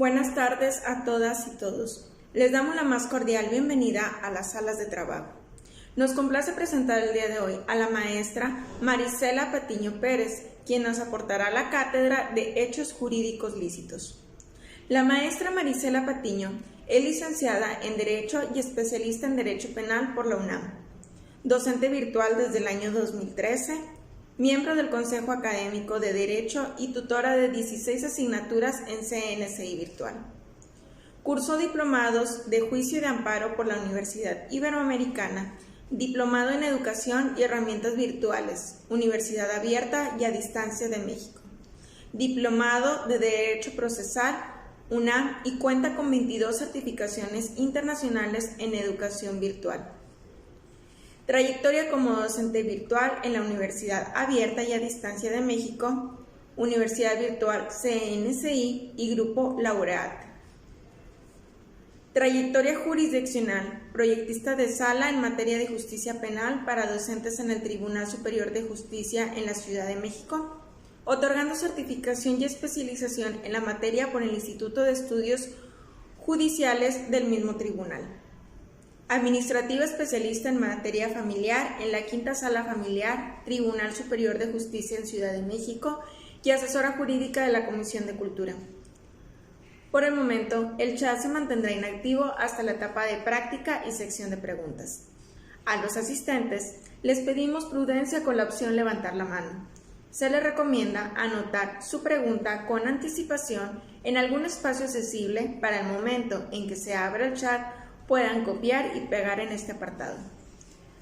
Buenas tardes a todas y todos. Les damos la más cordial bienvenida a las salas de trabajo. Nos complace presentar el día de hoy a la maestra Marisela Patiño Pérez, quien nos aportará la cátedra de Hechos Jurídicos Lícitos. La maestra Marisela Patiño es licenciada en Derecho y especialista en Derecho Penal por la UNAM, docente virtual desde el año 2013, miembro del Consejo Académico de Derecho y tutora de 16 asignaturas en CNCI Virtual. Cursó diplomados de Juicio y de Amparo por la Universidad Iberoamericana, diplomado en Educación y Herramientas Virtuales, Universidad Abierta y a Distancia de México, diplomado de Derecho Procesal, UNAM, y cuenta con 22 certificaciones internacionales en educación virtual. Trayectoria como docente virtual en la Universidad Abierta y a Distancia de México, Universidad Virtual CNCI y Grupo Laureate. Trayectoria jurisdiccional, proyectista de sala en materia de justicia penal para docentes en el Tribunal Superior de Justicia en la Ciudad de México, otorgando certificación y especialización en la materia por el Instituto de Estudios Judiciales del mismo tribunal. Administrativa especialista en materia familiar en la Quinta Sala Familiar, Tribunal Superior de Justicia en Ciudad de México y asesora jurídica de la Comisión de Cultura. Por el momento, el chat se mantendrá inactivo hasta la etapa de práctica y sección de preguntas. A los asistentes les pedimos prudencia con la opción levantar la mano. Se les recomienda anotar su pregunta con anticipación en algún espacio accesible para el momento en que se abra el chat puedan copiar y pegar en este apartado.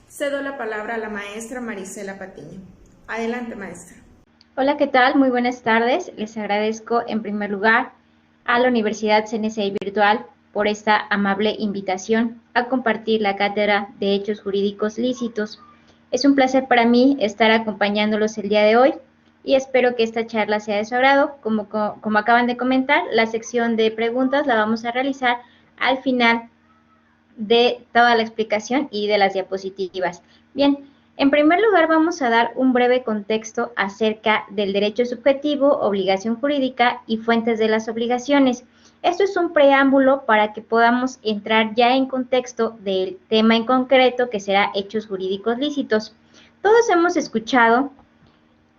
Cedo la palabra a la maestra Marisela Patiño. Adelante, maestra. Hola, ¿qué tal? Muy buenas tardes. Les agradezco en primer lugar a la Universidad CNCI Virtual por esta amable invitación a compartir la cátedra de Hechos Jurídicos Lícitos. Es un placer para mí estar acompañándolos el día de hoy y espero que esta charla sea de su agrado. Como acaban de comentar, la sección de preguntas la vamos a realizar al final de toda la explicación y de las diapositivas. Bien, en primer lugar vamos a dar un breve contexto acerca del derecho subjetivo, obligación jurídica y fuentes de las obligaciones. Esto es un preámbulo para que podamos entrar ya en contexto del tema en concreto que será hechos jurídicos lícitos. Todos hemos escuchado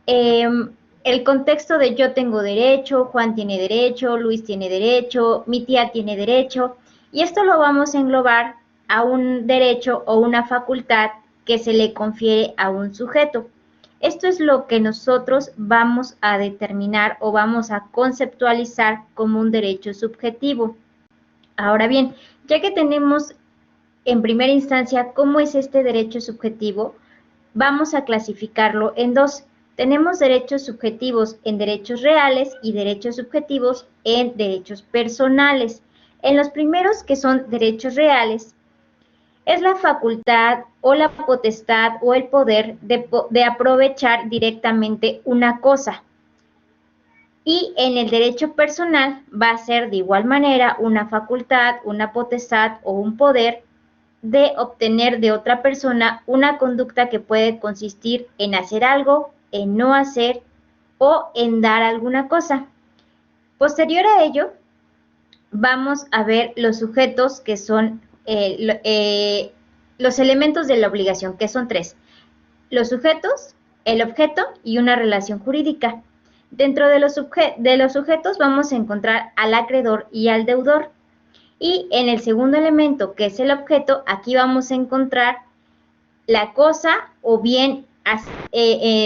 el contexto de yo tengo derecho, Juan tiene derecho, Luis tiene derecho, mi tía tiene derecho. Y esto lo vamos a englobar a un derecho o una facultad que se le confiere a un sujeto. Esto es lo que nosotros vamos a determinar o vamos a conceptualizar como un derecho subjetivo. Ahora bien, ya que tenemos en primera instancia cómo es este derecho subjetivo, vamos a clasificarlo en dos. Tenemos derechos subjetivos en derechos reales y derechos subjetivos en derechos personales. En los primeros, que son derechos reales, es la facultad o la potestad o el poder de aprovechar directamente una cosa. Y en el derecho personal va a ser de igual manera una facultad, una potestad o un poder de obtener de otra persona una conducta que puede consistir en hacer algo, en no hacer o en dar alguna cosa. Posterior a ello, vamos a ver los sujetos que son los elementos de la obligación, que son tres. Los sujetos, el objeto y una relación jurídica. Dentro de los sujetos vamos a encontrar al acreedor y al deudor. Y en el segundo elemento, que es el objeto, aquí vamos a encontrar la cosa o bien,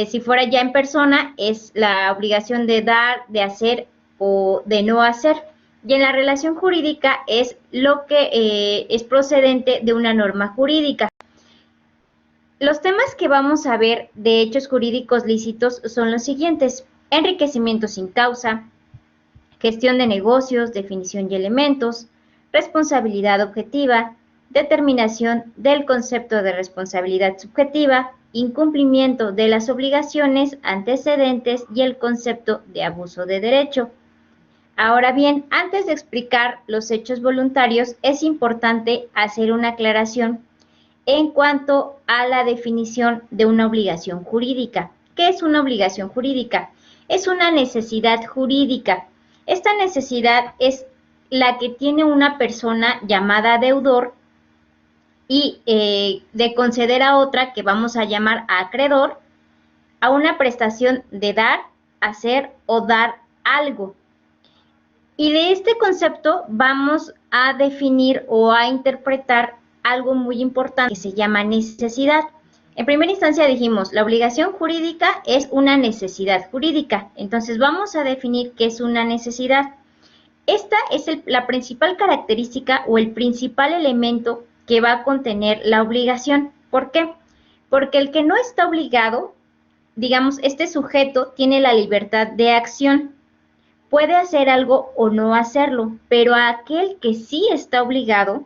si fuera ya en persona, es la obligación de dar, de hacer o de no hacer. Y en la relación jurídica es lo que es procedente de una norma jurídica. Los temas que vamos a ver de hechos jurídicos lícitos son los siguientes: enriquecimiento sin causa, gestión de negocios, definición y elementos, responsabilidad objetiva, determinación del concepto de responsabilidad subjetiva, incumplimiento de las obligaciones, antecedentes y el concepto de abuso de derecho. Ahora bien, antes de explicar los hechos voluntarios, es importante hacer una aclaración en cuanto a la definición de una obligación jurídica. ¿Qué es una obligación jurídica? Es una necesidad jurídica. Esta necesidad es la que tiene una persona llamada deudor y de conceder a otra que vamos a llamar acreedor a una prestación de dar, hacer o dar algo. Y de este concepto vamos a definir o a interpretar algo muy importante que se llama necesidad. En primera instancia dijimos, la obligación jurídica es una necesidad jurídica. Entonces vamos a definir qué es una necesidad. Esta es la principal característica o el principal elemento que va a contener la obligación. ¿Por qué? Porque el que no está obligado, digamos, este sujeto tiene la libertad de acción. Puede hacer algo o no hacerlo, pero aquel que sí está obligado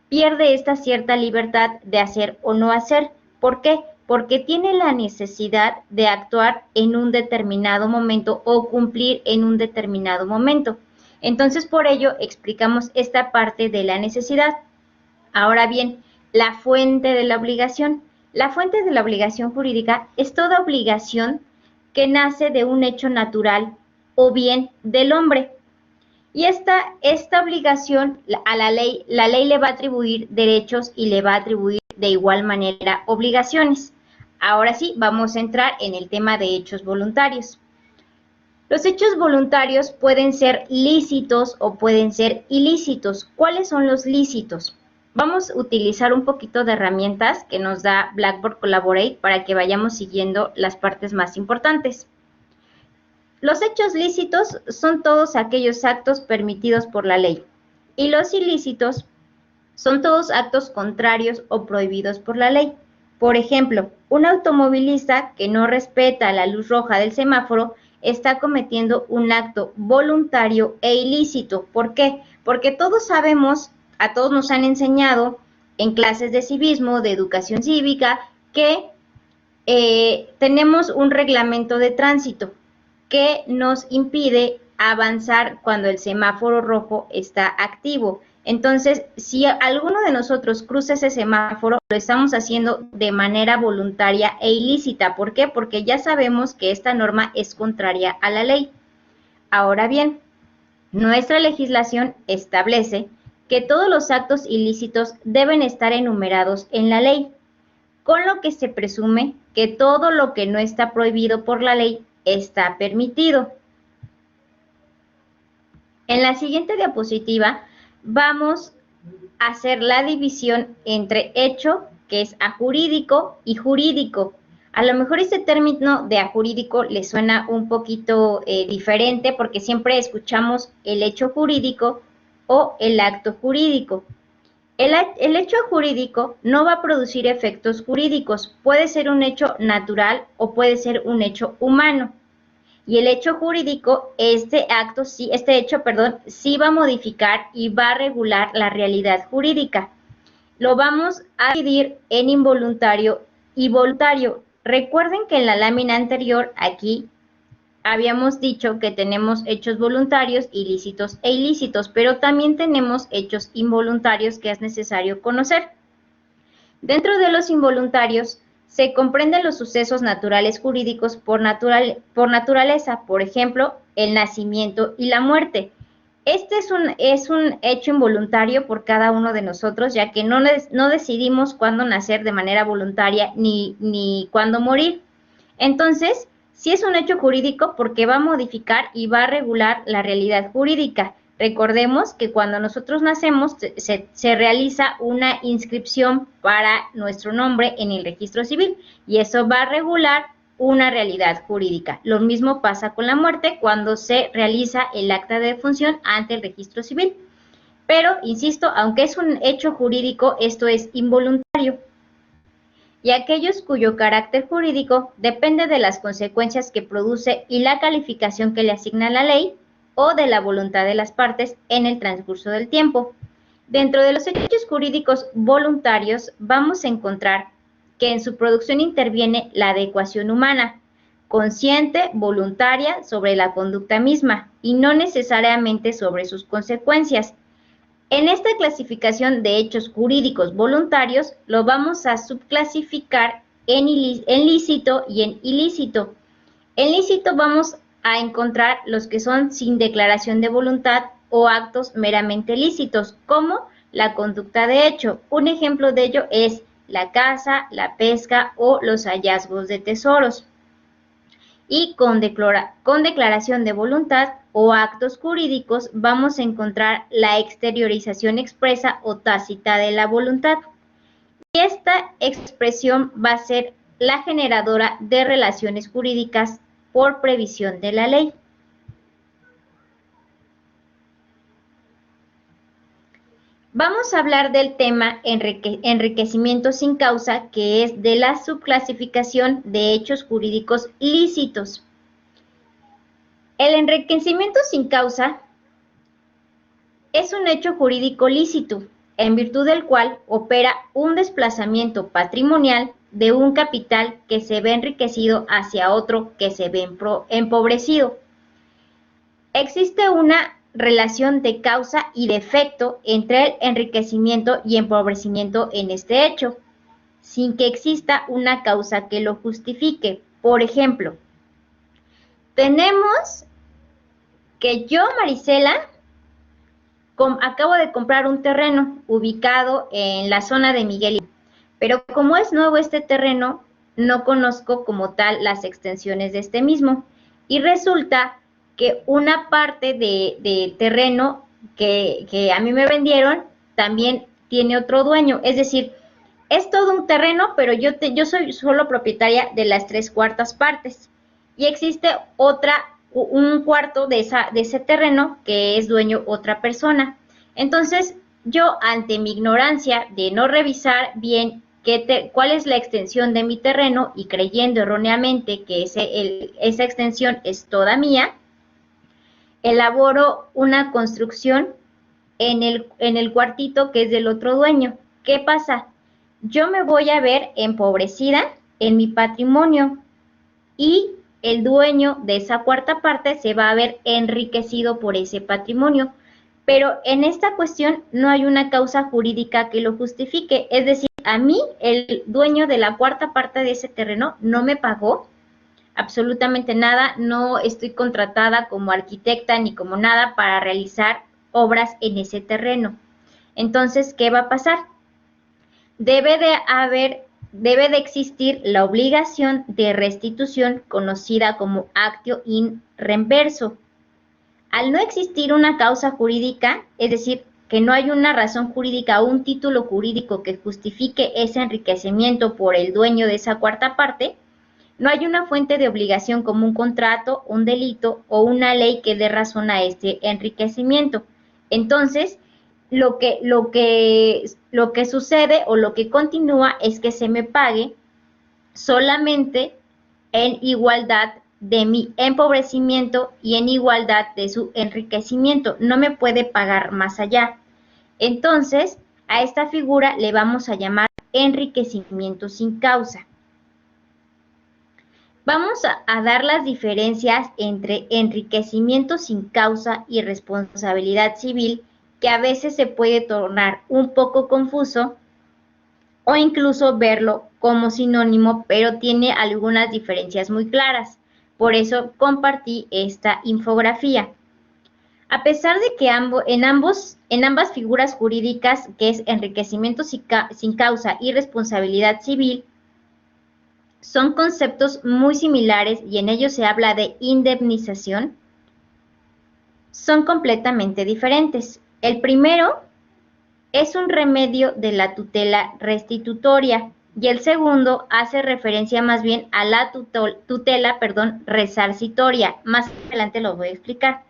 pierde esta cierta libertad de hacer o no hacer. ¿Por qué? Porque tiene la necesidad de actuar en un determinado momento o cumplir en un determinado momento. Entonces, por ello, explicamos esta parte de la necesidad. Ahora bien, la fuente de la obligación. La fuente de la obligación jurídica es toda obligación que nace de un hecho natural o bien del hombre. Y esta obligación a la ley le va a atribuir derechos y le va a atribuir de igual manera obligaciones. Ahora sí, vamos a entrar en el tema de hechos voluntarios. Los hechos voluntarios pueden ser lícitos o pueden ser ilícitos. ¿Cuáles son los lícitos? Vamos a utilizar un poquito de herramientas que nos da Blackboard Collaborate para que vayamos siguiendo las partes más importantes. Los hechos lícitos son todos aquellos actos permitidos por la ley y los ilícitos son todos actos contrarios o prohibidos por la ley. Por ejemplo, un automovilista que no respeta la luz roja del semáforo está cometiendo un acto voluntario e ilícito. ¿Por qué? Porque todos sabemos, a todos nos han enseñado en clases de civismo, de educación cívica, que tenemos un reglamento de tránsito que nos impide avanzar cuando el semáforo rojo está activo. Entonces, si alguno de nosotros cruza ese semáforo, lo estamos haciendo de manera voluntaria e ilícita. ¿Por qué? Porque ya sabemos que esta norma es contraria a la ley. Ahora bien, nuestra legislación establece que todos los actos ilícitos deben estar enumerados en la ley, con lo que se presume que todo lo que no está prohibido por la ley está permitido. En la siguiente diapositiva vamos a hacer la división entre hecho, que es ajurídico, y jurídico. A lo mejor este término de ajurídico le suena un poquito diferente porque siempre escuchamos el hecho jurídico o el acto jurídico. El hecho jurídico no va a producir efectos jurídicos, puede ser un hecho natural o puede ser un hecho humano. Y el hecho jurídico, este hecho, sí va a modificar y va a regular la realidad jurídica. Lo vamos a dividir en involuntario y voluntario. Recuerden que en la lámina anterior, aquí, habíamos dicho que tenemos hechos voluntarios, ilícitos e ilícitos, pero también tenemos hechos involuntarios que es necesario conocer. Dentro de los involuntarios se comprenden los sucesos naturales jurídicos por naturaleza, por ejemplo, el nacimiento y la muerte. Este es un hecho involuntario por cada uno de nosotros, ya que no decidimos cuándo nacer de manera voluntaria ni cuándo morir. Entonces, sí es un hecho jurídico porque va a modificar y va a regular la realidad jurídica. Recordemos que cuando nosotros nacemos se realiza una inscripción para nuestro nombre en el registro civil y eso va a regular una realidad jurídica. Lo mismo pasa con la muerte cuando se realiza el acta de defunción ante el registro civil. Pero, insisto, aunque es un hecho jurídico, esto es involuntario. Y aquellos cuyo carácter jurídico depende de las consecuencias que produce y la calificación que le asigna la ley o de la voluntad de las partes en el transcurso del tiempo. Dentro de los hechos jurídicos voluntarios vamos a encontrar que en su producción interviene la adecuación humana, consciente, voluntaria sobre la conducta misma y no necesariamente sobre sus consecuencias. En esta clasificación de hechos jurídicos voluntarios lo vamos a subclasificar en lícito y en ilícito. En lícito vamos a encontrar los que son sin declaración de voluntad o actos meramente lícitos, como la conducta de hecho. Un ejemplo de ello es la caza, la pesca o los hallazgos de tesoros. Y con declaración de voluntad o actos jurídicos vamos a encontrar la exteriorización expresa o tácita de la voluntad. Y esta expresión va a ser la generadora de relaciones jurídicas por previsión de la ley. Vamos a hablar del tema enriquecimiento sin causa, que es de la subclasificación de hechos jurídicos lícitos. El enriquecimiento sin causa es un hecho jurídico lícito, en virtud del cual opera un desplazamiento patrimonial de un capital que se ve enriquecido hacia otro que se ve empobrecido. Existe una relación de causa y de efecto entre el enriquecimiento y empobrecimiento en este hecho, sin que exista una causa que lo justifique. Por ejemplo, tenemos que yo, Marisela, acabo de comprar un terreno ubicado en la zona de Miguel, pero como es nuevo este terreno, no conozco como tal las extensiones de este mismo, y resulta que una parte de terreno que a mí me vendieron también tiene otro dueño, es decir, es todo un terreno, pero yo soy solo propietaria de las 3/4 partes, y existe un cuarto de ese terreno que es dueño otra persona. Entonces, yo ante mi ignorancia de no revisar bien cuál es la extensión de mi terreno y creyendo erróneamente que esa extensión es toda mía, elaboro una construcción en el cuartito que es del otro dueño. ¿Qué pasa? Yo me voy a ver empobrecida en mi patrimonio y el dueño de esa 1/4 parte se va a ver enriquecido por ese patrimonio. Pero en esta cuestión no hay una causa jurídica que lo justifique. Es decir, a mí el dueño de la 1/4 parte de ese terreno no me pagó absolutamente nada, no estoy contratada como arquitecta ni como nada para realizar obras en ese terreno. Entonces, ¿qué va a pasar? Debe de existir la obligación de restitución conocida como actio in reverso. Al no existir una causa jurídica, es decir, que no hay una razón jurídica o un título jurídico que justifique ese enriquecimiento por el dueño de esa 1/4 parte, no hay una fuente de obligación como un contrato, un delito o una ley que dé razón a este enriquecimiento. Entonces, lo que sucede o lo que continúa es que se me pague solamente en igualdad de mi empobrecimiento y en igualdad de su enriquecimiento. No me puede pagar más allá. Entonces, a esta figura le vamos a llamar enriquecimiento sin causa. Vamos a dar las diferencias entre enriquecimiento sin causa y responsabilidad civil, que a veces se puede tornar un poco confuso o incluso verlo como sinónimo, pero tiene algunas diferencias muy claras. Por eso compartí esta infografía. A pesar de que en ambas figuras jurídicas, que es enriquecimiento sin causa y responsabilidad civil, son conceptos muy similares y en ellos se habla de indemnización, son completamente diferentes. El primero es un remedio de la tutela restitutoria y el segundo hace referencia más bien a la tutela resarcitoria. Más adelante lo voy a explicar.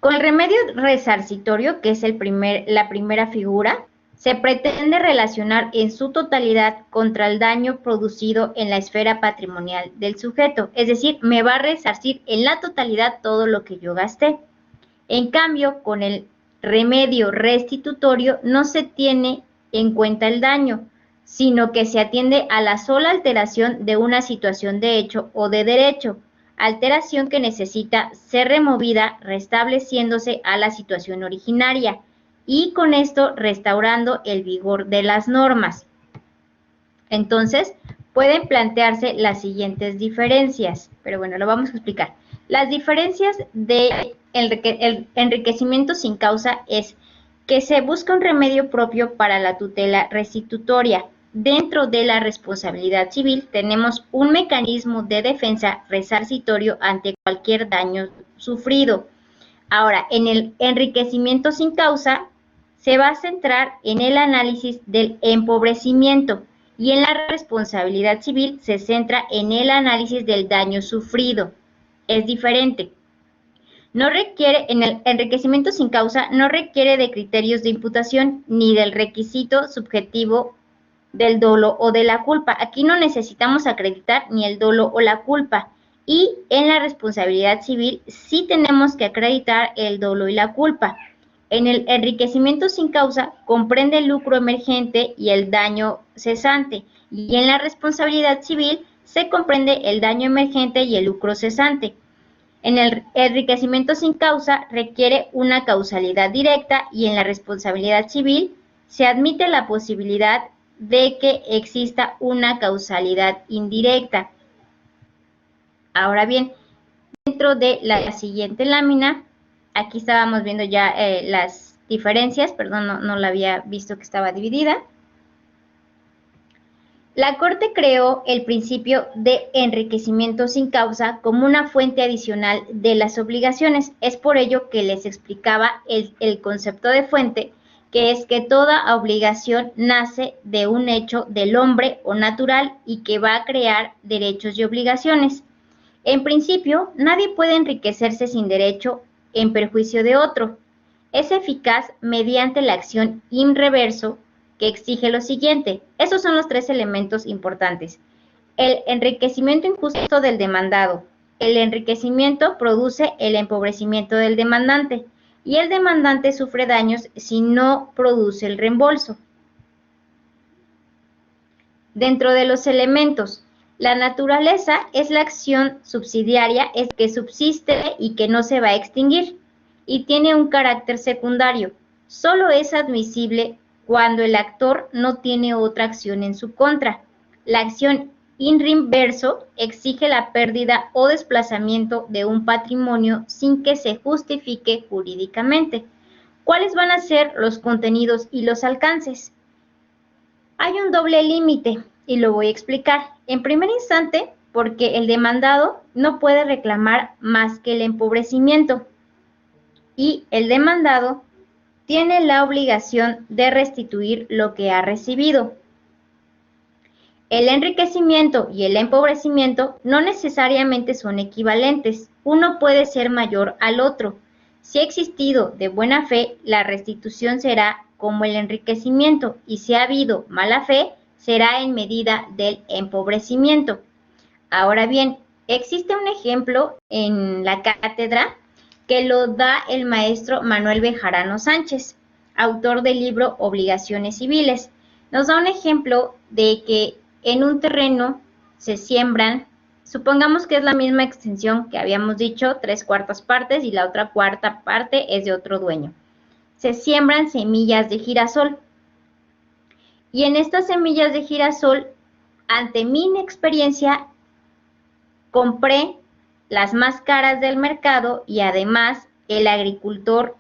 Con el remedio resarcitorio, que es la primera figura, se pretende relacionar en su totalidad contra el daño producido en la esfera patrimonial del sujeto, es decir, me va a resarcir en la totalidad todo lo que yo gasté. En cambio, con el remedio restitutorio no se tiene en cuenta el daño, sino que se atiende a la sola alteración de una situación de hecho o de derecho, alteración que necesita ser removida restableciéndose a la situación originaria, y con esto restaurando el vigor de las normas. Entonces, pueden plantearse las siguientes diferencias, pero bueno, lo vamos a explicar. Las diferencias de el enriquecimiento sin causa es que se busca un remedio propio para la tutela restitutoria. Dentro de la responsabilidad civil tenemos un mecanismo de defensa resarcitorio ante cualquier daño sufrido. Ahora, en el enriquecimiento sin causa se va a centrar en el análisis del empobrecimiento y en la responsabilidad civil se centra en el análisis del daño sufrido. Es diferente. No requiere, en el enriquecimiento sin causa, no requiere de criterios de imputación ni del requisito subjetivo del dolo o de la culpa. Aquí no necesitamos acreditar ni el dolo o la culpa. Y en la responsabilidad civil sí tenemos que acreditar el dolo y la culpa. En el enriquecimiento sin causa comprende el lucro emergente y el daño cesante. Y en la responsabilidad civil se comprende el daño emergente y el lucro cesante. En el enriquecimiento sin causa requiere una causalidad directa y en la responsabilidad civil se admite la posibilidad de que exista una causalidad indirecta. Ahora bien, dentro de la siguiente lámina, aquí estábamos viendo ya las diferencias, perdón, no la había visto que estaba dividida. La Corte creó el principio de enriquecimiento sin causa como una fuente adicional de las obligaciones. Es por ello que les explicaba el concepto de fuente, que es que toda obligación nace de un hecho del hombre o natural y que va a crear derechos y obligaciones. En principio, nadie puede enriquecerse sin derecho en perjuicio de otro. Es eficaz mediante la acción in reverso, que exige lo siguiente. Esos son los tres elementos importantes. El enriquecimiento injusto del demandado. El enriquecimiento produce el empobrecimiento del demandante y el demandante sufre daños si no produce el reembolso. Dentro de los elementos, la naturaleza es la acción subsidiaria, es que subsiste y que no se va a extinguir y tiene un carácter secundario. Solo es admisible cuando el actor no tiene otra acción en su contra. La acción in reverso exige la pérdida o desplazamiento de un patrimonio sin que se justifique jurídicamente. ¿Cuáles van a ser los contenidos y los alcances? Hay un doble límite y lo voy a explicar. En primer instante, porque el demandado no puede reclamar más que el empobrecimiento y el demandado tiene la obligación de restituir lo que ha recibido. El enriquecimiento y el empobrecimiento no necesariamente son equivalentes. Uno puede ser mayor al otro. Si ha existido de buena fe, la restitución será como el enriquecimiento y si ha habido mala fe, será en medida del empobrecimiento. Ahora bien, existe un ejemplo en la cátedra que lo da el maestro Manuel Bejarano Sánchez, autor del libro Obligaciones Civiles. Nos da un ejemplo de que en un terreno se siembran, supongamos que es la misma extensión que habíamos dicho, 3/4 partes y la otra cuarta parte es de otro dueño. Se siembran semillas de girasol. Y en estas semillas de girasol, ante mi inexperiencia, compré las más caras del mercado y además el agricultor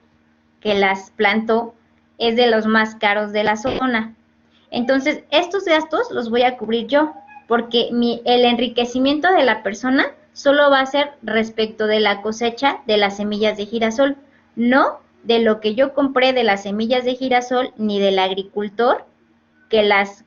que las plantó es de los más caros de la zona. Entonces, estos gastos los voy a cubrir yo, porque el enriquecimiento de la persona solo va a ser respecto de la cosecha de las semillas de girasol, no de lo que yo compré de las semillas de girasol ni del agricultor que las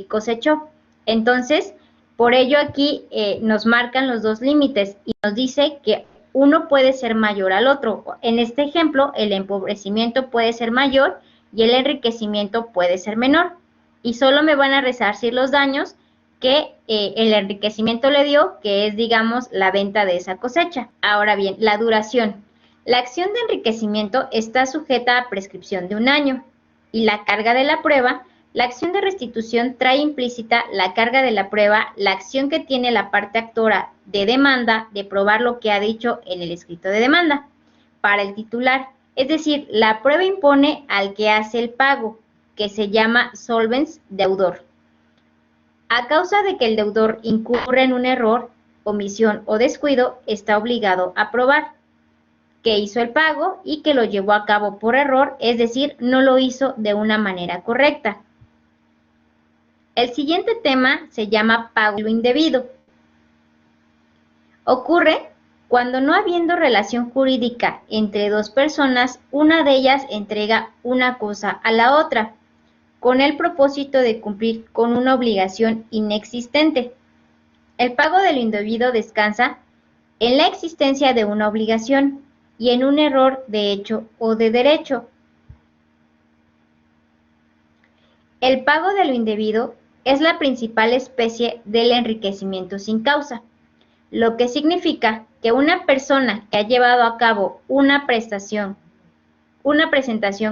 cosechó. Entonces, por ello aquí nos marcan los dos límites y nos dice que uno puede ser mayor al otro. En este ejemplo, el empobrecimiento puede ser mayor y el enriquecimiento puede ser menor. Y solo me van a resarcir los daños que el enriquecimiento le dio, que es, digamos, la venta de esa cosecha. Ahora bien, la duración. La acción de enriquecimiento está sujeta a prescripción de 1 año y la carga de la prueba. La acción de restitución trae implícita la carga de la prueba, la acción que tiene la parte actora de demanda de probar lo que ha dicho en el escrito de demanda para el titular. Es decir, la prueba impone al que hace el pago, que se llama solvens deudor. A causa de que el deudor incurre en un error omisión o descuido está obligado a probar que hizo el pago y que lo llevó a cabo por error, es decir, no lo hizo de una manera correcta. El siguiente tema se llama pago lo indebido. Ocurre cuando, no habiendo relación jurídica entre dos personas, una de ellas entrega una cosa a la otra, con el propósito de cumplir con una obligación inexistente. El pago de lo indebido descansa en la existencia de una obligación y en un error de hecho o de derecho. El pago de lo indebido es la principal especie del enriquecimiento sin causa, lo que significa que una persona que ha llevado a cabo una presentación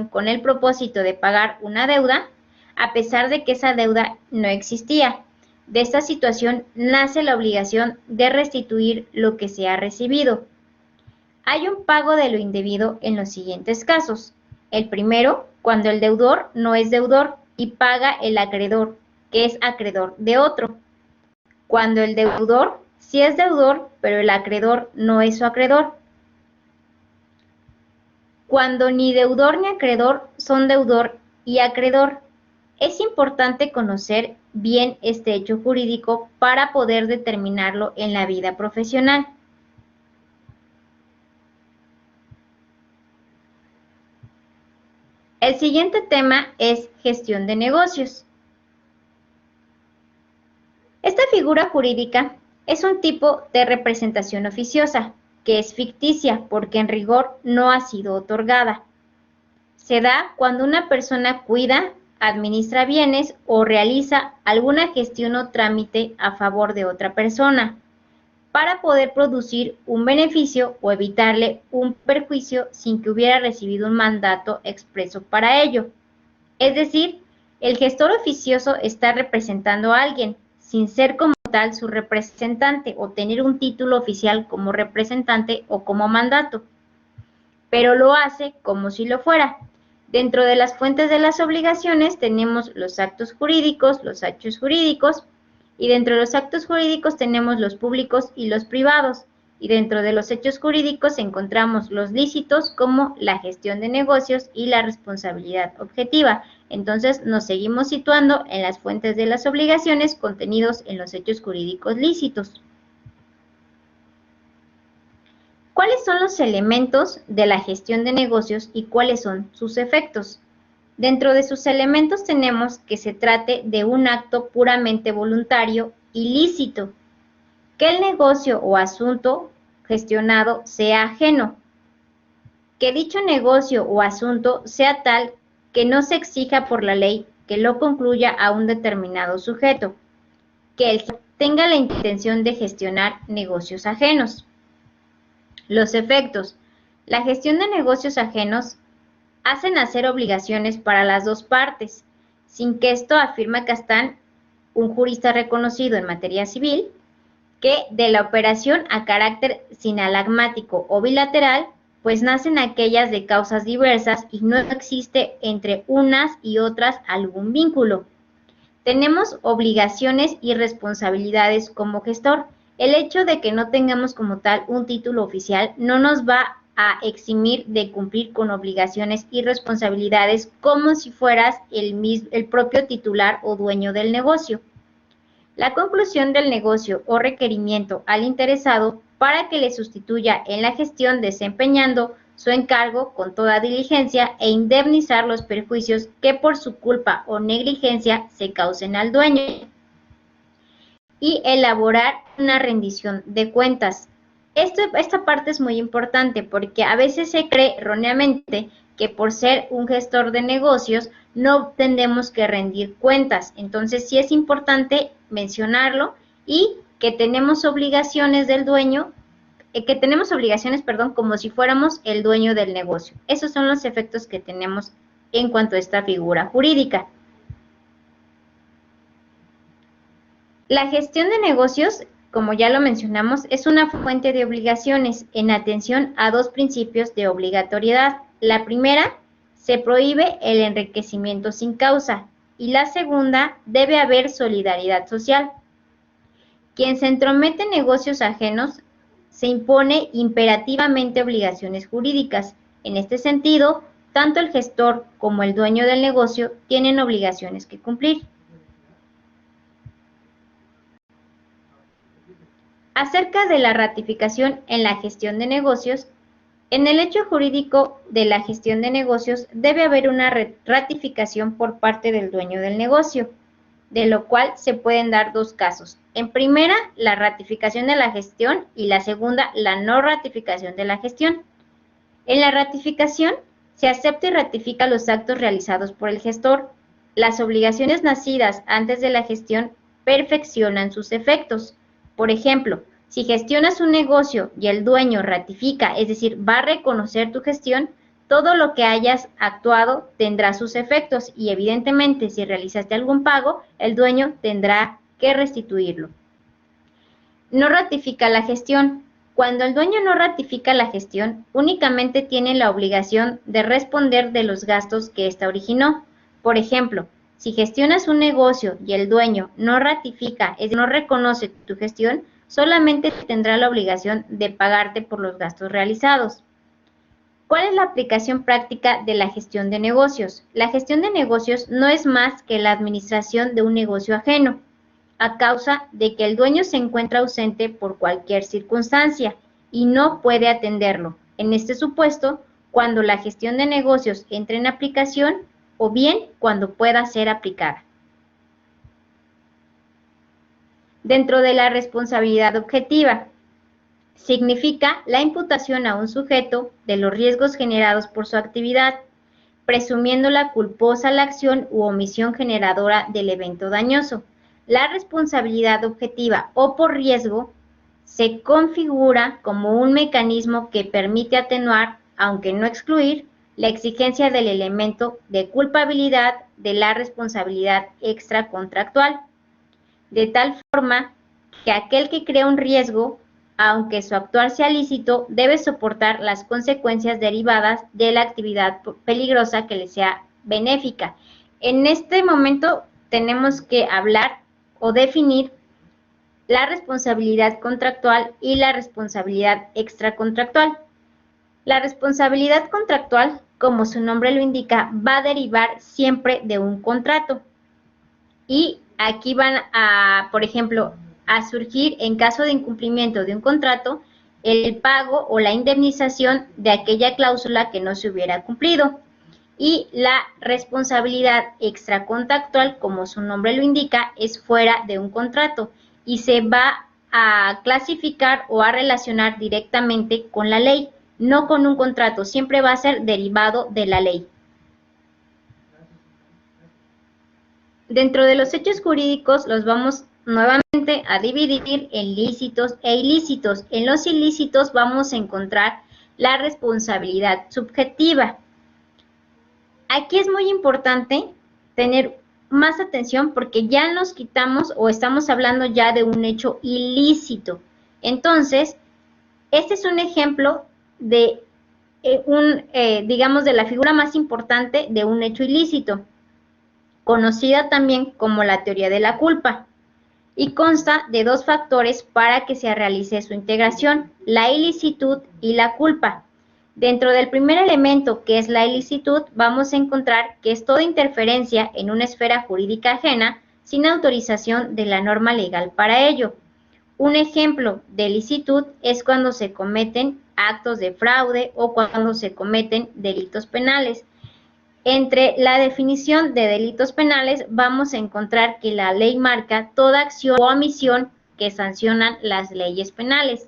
con el propósito de pagar una deuda, a pesar de que esa deuda no existía. De esta situación nace la obligación de restituir lo que se ha recibido. Hay un pago de lo indebido en los siguientes casos. El primero, cuando el deudor no es deudor y paga el acreedor, que es acreedor de otro. Cuando el deudor sí es deudor, pero el acreedor no es su acreedor. Cuando ni deudor ni acreedor son deudor y acreedor. Es importante conocer bien este hecho jurídico para poder determinarlo en la vida profesional. El siguiente tema es gestión de negocios. Esta figura jurídica es un tipo de representación oficiosa, que es ficticia porque en rigor no ha sido otorgada. Se da cuando una persona cuida, administra bienes o realiza alguna gestión o trámite a favor de otra persona para poder producir un beneficio o evitarle un perjuicio sin que hubiera recibido un mandato expreso para ello. Es decir, el gestor oficioso está representando a alguien, sin ser como tal su representante o tener un título oficial como representante o como mandato, pero lo hace como si lo fuera. Dentro de las fuentes de las obligaciones tenemos los actos jurídicos, los hechos jurídicos, y dentro de los actos jurídicos tenemos los públicos y los privados, y dentro de los hechos jurídicos encontramos los lícitos como la gestión de negocios y la responsabilidad objetiva. Entonces nos seguimos situando en las fuentes de las obligaciones contenidos en los hechos jurídicos lícitos. ¿Cuáles son los elementos de la gestión de negocios y cuáles son sus efectos? Dentro de sus elementos tenemos que se trate de un acto puramente voluntario y lícito, que el negocio o asunto gestionado sea ajeno, que dicho negocio o asunto sea tal que no se exija por la ley que lo concluya a un determinado sujeto, que él tenga la intención de gestionar negocios ajenos. Los efectos. La gestión de negocios ajenos hace nacer obligaciones para las dos partes, sin que esto, afirma Castán, un jurista reconocido en materia civil, que de la operación a carácter sinalagmático o bilateral, pues nacen aquellas de causas diversas y no existe entre unas y otras algún vínculo. Tenemos obligaciones y responsabilidades como gestor. El hecho de que no tengamos como tal un título oficial no nos va a eximir de cumplir con obligaciones y responsabilidades como si fueras el propio titular o dueño del negocio. La conclusión del negocio o requerimiento al interesado para que le sustituya en la gestión desempeñando su encargo con toda diligencia e indemnizar los perjuicios que por su culpa o negligencia se causen al dueño. Y elaborar una rendición de cuentas. Esta parte es muy importante porque a veces se cree erróneamente que por ser un gestor de negocios no tendremos que rendir cuentas. Entonces sí es importante mencionarlo y que tenemos obligaciones del dueño, como si fuéramos el dueño del negocio. Esos son los efectos que tenemos en cuanto a esta figura jurídica. La gestión de negocios, como ya lo mencionamos, es una fuente de obligaciones en atención a dos principios de obligatoriedad. La primera, se prohíbe el enriquecimiento sin causa, y la segunda, debe haber solidaridad social. Quien se entromete en negocios ajenos se impone imperativamente obligaciones jurídicas. En este sentido, tanto el gestor como el dueño del negocio tienen obligaciones que cumplir. Acerca de la ratificación en la gestión de negocios, en el hecho jurídico de la gestión de negocios debe haber una ratificación por parte del dueño del negocio, de lo cual se pueden dar dos casos. En primera, la ratificación de la gestión y la segunda, la no ratificación de la gestión. En la ratificación, se acepta y ratifica los actos realizados por el gestor. Las obligaciones nacidas antes de la gestión perfeccionan sus efectos. Por ejemplo, si gestionas un negocio y el dueño ratifica, es decir, va a reconocer tu gestión, todo lo que hayas actuado tendrá sus efectos y evidentemente si realizaste algún pago, el dueño tendrá que restituirlo. No ratifica la gestión. Cuando el dueño no ratifica la gestión, únicamente tiene la obligación de responder de los gastos que ésta originó. Por ejemplo, si gestionas un negocio y el dueño no ratifica, es decir, no reconoce tu gestión, solamente tendrá la obligación de pagarte por los gastos realizados. ¿Cuál es la aplicación práctica de la gestión de negocios? La gestión de negocios no es más que la administración de un negocio ajeno, a causa de que el dueño se encuentra ausente por cualquier circunstancia y no puede atenderlo. En este supuesto, cuando la gestión de negocios entre en aplicación o bien cuando pueda ser aplicada. Dentro de la responsabilidad objetiva, significa la imputación a un sujeto de los riesgos generados por su actividad, presumiéndola culposa la acción u omisión generadora del evento dañoso. La responsabilidad objetiva o por riesgo se configura como un mecanismo que permite atenuar, aunque no excluir, la exigencia del elemento de culpabilidad de la responsabilidad extracontractual, de tal forma que aquel que crea un riesgo, aunque su actuar sea lícito, debe soportar las consecuencias derivadas de la actividad peligrosa que le sea benéfica. En este momento tenemos que hablar o definir la responsabilidad contractual y la responsabilidad extracontractual. La responsabilidad contractual, como su nombre lo indica, va a derivar siempre de un contrato. Y aquí van a, por ejemplo, a surgir en caso de incumplimiento de un contrato, el pago o la indemnización de aquella cláusula que no se hubiera cumplido. Y la responsabilidad extracontractual, como su nombre lo indica, es fuera de un contrato y se va a clasificar o a relacionar directamente con la ley, no con un contrato, siempre va a ser derivado de la ley. Dentro de los hechos jurídicos los vamos nuevamente a dividir en lícitos e ilícitos. En los ilícitos vamos a encontrar la responsabilidad subjetiva. Aquí es muy importante tener más atención porque ya nos quitamos o estamos hablando ya de un hecho ilícito. Entonces, este es un ejemplo de digamos, de la figura más importante de un hecho ilícito, conocida también como la teoría de la culpa, y consta de dos factores para que se realice su integración, la ilicitud y la culpa. Dentro del primer elemento, que es la ilicitud, vamos a encontrar que es toda interferencia en una esfera jurídica ajena sin autorización de la norma legal para ello. Un ejemplo de ilicitud es cuando se cometen actos de fraude o cuando se cometen delitos penales. Entre la definición de delitos penales vamos a encontrar que la ley marca toda acción o omisión que sancionan las leyes penales.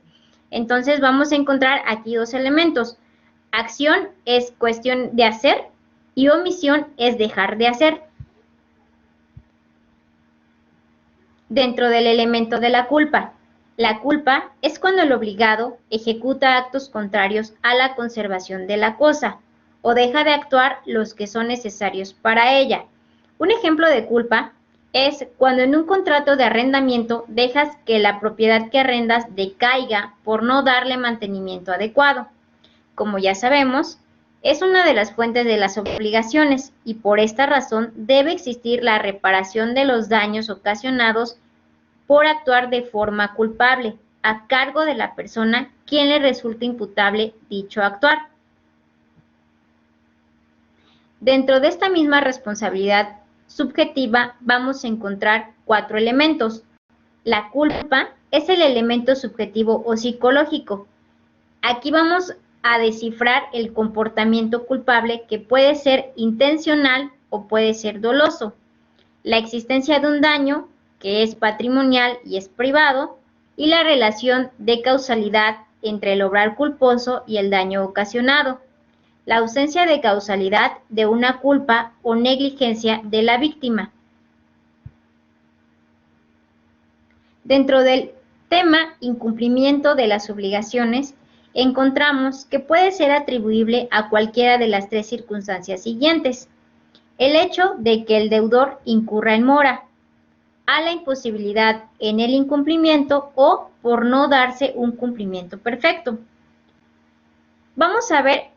Entonces vamos a encontrar aquí dos elementos. Acción es cuestión de hacer y omisión es dejar de hacer. Dentro del elemento de la culpa es cuando el obligado ejecuta actos contrarios a la conservación de la cosa o deja de actuar los que son necesarios para ella. Un ejemplo de culpa es cuando en un contrato de arrendamiento dejas que la propiedad que arrendas decaiga por no darle mantenimiento adecuado. Como ya sabemos, es una de las fuentes de las obligaciones y por esta razón debe existir la reparación de los daños ocasionados por actuar de forma culpable, a cargo de la persona quien le resulta imputable dicho actuar. Dentro de esta misma responsabilidad subjetiva vamos a encontrar 4 elementos. La culpa es el elemento subjetivo o psicológico. Aquí vamos a descifrar el comportamiento culpable que puede ser intencional o puede ser doloso. La existencia de un daño que es patrimonial y es privado, y la relación de causalidad entre el obrar culposo y el daño ocasionado. La ausencia de causalidad de una culpa o negligencia de la víctima. Dentro del tema incumplimiento de las obligaciones, encontramos que puede ser atribuible a cualquiera de las 3 circunstancias siguientes. El hecho de que el deudor incurra en mora, a la imposibilidad en el incumplimiento o por no darse un cumplimiento perfecto. Vamos a ver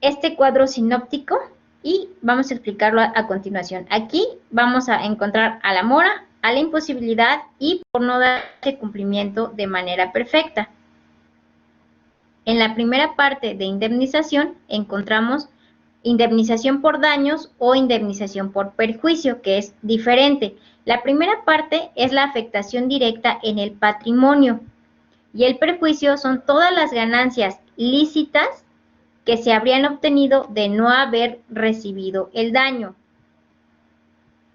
este cuadro sinóptico y vamos a explicarlo a continuación. Aquí vamos a encontrar a la mora, a la imposibilidad y por no darse cumplimiento de manera perfecta. En la primera parte de indemnización encontramos indemnización por daños o indemnización por perjuicio, que es diferente. La primera parte es la afectación directa en el patrimonio y el perjuicio son todas las ganancias lícitas que se habrían obtenido de no haber recibido el daño.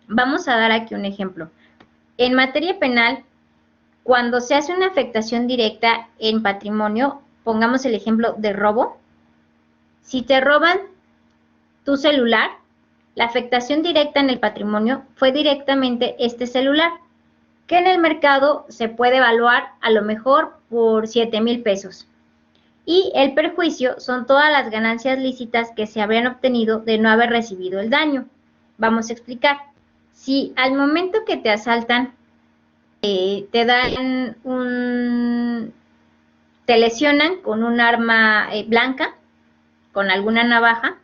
Vamos a dar aquí un ejemplo. En materia penal, cuando se hace una afectación directa en patrimonio, pongamos el ejemplo de robo. Si te roban tu celular, la afectación directa en el patrimonio fue directamente este celular, que en el mercado se puede evaluar a lo mejor por 7,000 pesos. Y el perjuicio son todas las ganancias lícitas que se habrían obtenido de no haber recibido el daño. Vamos a explicar. Si al momento que te asaltan, te lesionan con un arma blanca, con alguna navaja,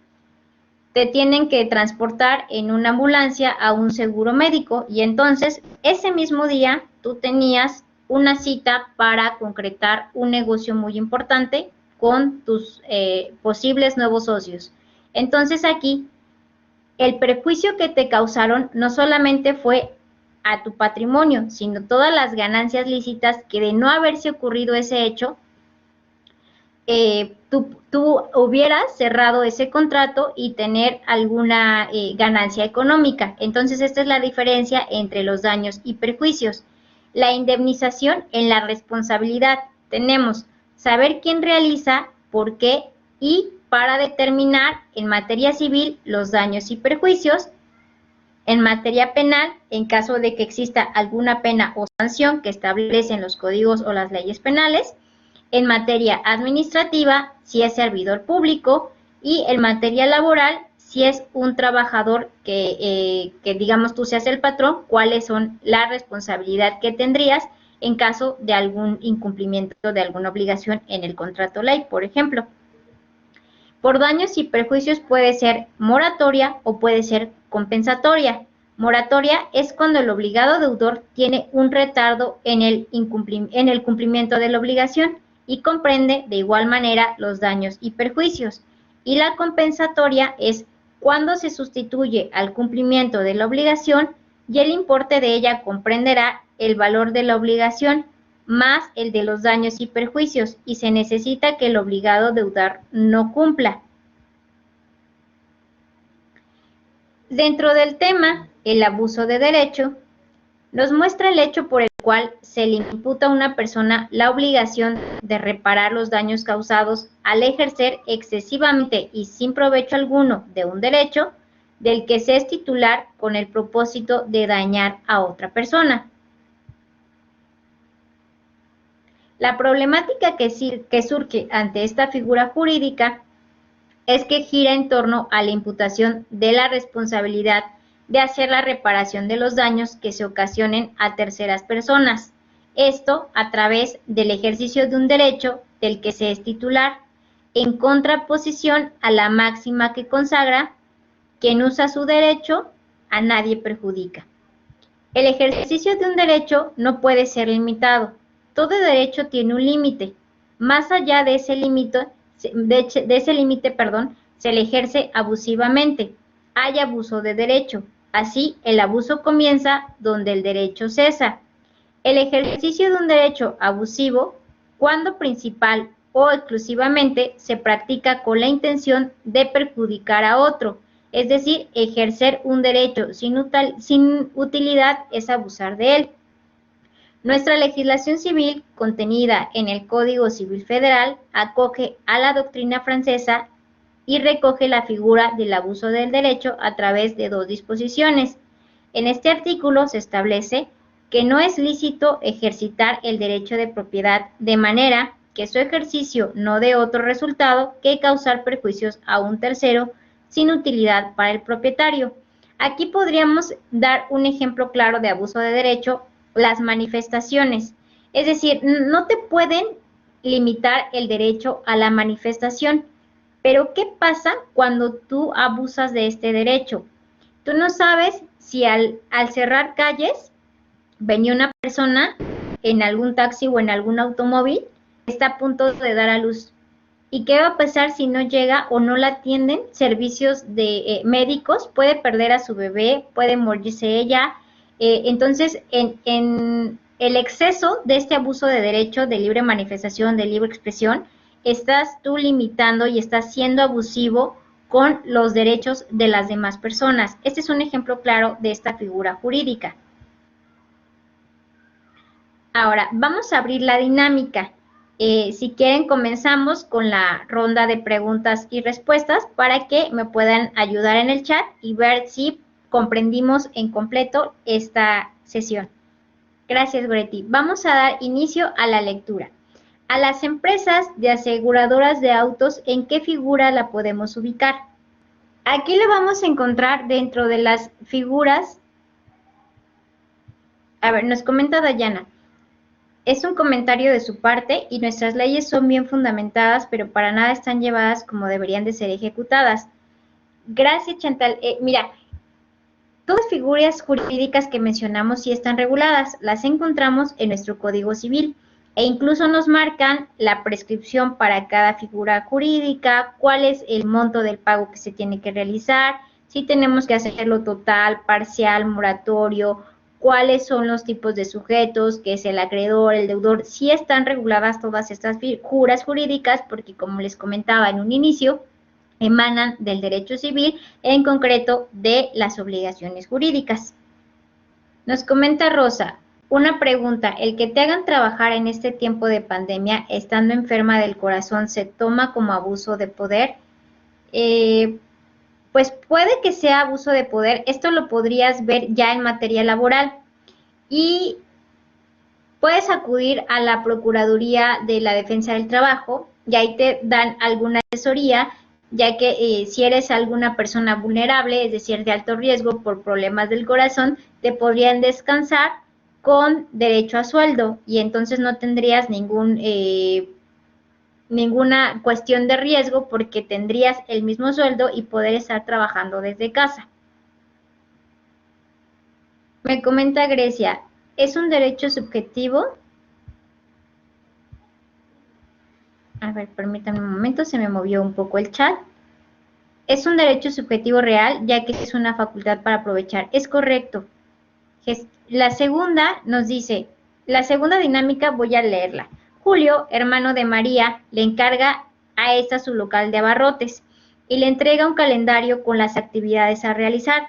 te tienen que transportar en una ambulancia a un seguro médico y entonces ese mismo día tú tenías una cita para concretar un negocio muy importante con tus posibles nuevos socios. Entonces aquí el perjuicio que te causaron no solamente fue a tu patrimonio, sino todas las ganancias lícitas que de no haberse ocurrido ese hecho, tú hubieras cerrado ese contrato y tener alguna ganancia económica. Entonces, esta es la diferencia entre los daños y perjuicios. La indemnización en la responsabilidad. Tenemos saber quién realiza, por qué y para determinar en materia civil los daños y perjuicios. En materia penal, en caso de que exista alguna pena o sanción que establecen los códigos o las leyes penales. En materia administrativa, si es servidor público, y en materia laboral, si es un trabajador que digamos tú seas el patrón, cuáles son la responsabilidad que tendrías en caso de algún incumplimiento de alguna obligación en el contrato ley, por ejemplo. Por daños y perjuicios puede ser moratoria o puede ser compensatoria. Moratoria es cuando el obligado deudor tiene un retardo en el cumplimiento de la obligación y comprende de igual manera los daños y perjuicios. Y la compensatoria es cuando se sustituye al cumplimiento de la obligación y el importe de ella comprenderá el valor de la obligación más el de los daños y perjuicios y se necesita que el obligado deudor no cumpla. Dentro del tema, el abuso de derecho, nos muestra el hecho por el cual se le imputa a una persona la obligación de reparar los daños causados al ejercer excesivamente y sin provecho alguno de un derecho del que se es titular con el propósito de dañar a otra persona. La problemática que surge ante esta figura jurídica es que gira en torno a la imputación de la responsabilidad de hacer la reparación de los daños que se ocasionen a terceras personas. Esto a través del ejercicio de un derecho del que se es titular, en contraposición a la máxima que consagra: quien usa su derecho, a nadie perjudica. El ejercicio de un derecho no puede ser limitado. Todo derecho tiene un límite. Más allá de ese límite, se le ejerce abusivamente. Hay abuso de derecho. Así, el abuso comienza donde el derecho cesa. El ejercicio de un derecho abusivo, cuando principal o exclusivamente, se practica con la intención de perjudicar a otro, es decir, ejercer un derecho sin utilidad es abusar de él. Nuestra legislación civil, contenida en el Código Civil Federal, acoge a la doctrina francesa y recoge la figura del abuso del derecho a través de dos disposiciones. En este artículo se establece que no es lícito ejercitar el derecho de propiedad de manera que su ejercicio no dé otro resultado que causar perjuicios a un tercero sin utilidad para el propietario. Aquí podríamos dar un ejemplo claro de abuso de derecho, las manifestaciones. Es decir, no te pueden limitar el derecho a la manifestación, pero ¿qué pasa cuando tú abusas de este derecho? Tú no sabes si al cerrar calles venía una persona en algún taxi o en algún automóvil, está a punto de dar a luz. ¿Y qué va a pasar si no llega o no la atienden servicios de médicos? Puede perder a su bebé, puede morirse ella. Entonces, en el exceso de este abuso de derecho de libre manifestación, de libre expresión, estás tú limitando y estás siendo abusivo con los derechos de las demás personas. Este es un ejemplo claro de esta figura jurídica. Ahora, vamos a abrir la dinámica. Si quieren, comenzamos con la ronda de preguntas y respuestas para que me puedan ayudar en el chat y ver si comprendimos en completo esta sesión. Gracias, Goretti. Vamos a dar inicio a la lectura. A las empresas de aseguradoras de autos, ¿en qué figura la podemos ubicar? Aquí lo vamos a encontrar dentro de las figuras. A ver, nos comenta Dayana. Es un comentario de su parte y nuestras leyes son bien fundamentadas, pero para nada están llevadas como deberían de ser ejecutadas. Gracias, Chantal. Mira, todas las figuras jurídicas que mencionamos sí están reguladas, las encontramos en nuestro Código Civil e incluso nos marcan la prescripción para cada figura jurídica, cuál es el monto del pago que se tiene que realizar, si tenemos que hacerlo total, parcial, moratorio, cuáles son los tipos de sujetos, qué es el acreedor, el deudor. Sí están reguladas todas estas figuras jurídicas porque, como les comentaba en un inicio, emanan del derecho civil, en concreto de las obligaciones jurídicas. Nos comenta Rosa, una pregunta, ¿el que te hagan trabajar en este tiempo de pandemia estando enferma del corazón se toma como abuso de poder? Pues puede que sea abuso de poder, esto lo podrías ver ya en materia laboral y puedes acudir a la Procuraduría de la Defensa del Trabajo y ahí te dan alguna asesoría, ya que si eres alguna persona vulnerable, es decir, de alto riesgo por problemas del corazón, te podrían descansar con derecho a sueldo y entonces no tendrías ninguna cuestión de riesgo porque tendrías el mismo sueldo y poder estar trabajando desde casa. Me comenta Grecia, ¿es un derecho subjetivo? A ver, permítanme un momento, se me movió un poco el chat. Es un derecho subjetivo real, ya que es una facultad para aprovechar. Es correcto. La segunda nos dice, la segunda dinámica voy a leerla. Julio, hermano de María, le encarga a esta su local de abarrotes y le entrega un calendario con las actividades a realizar.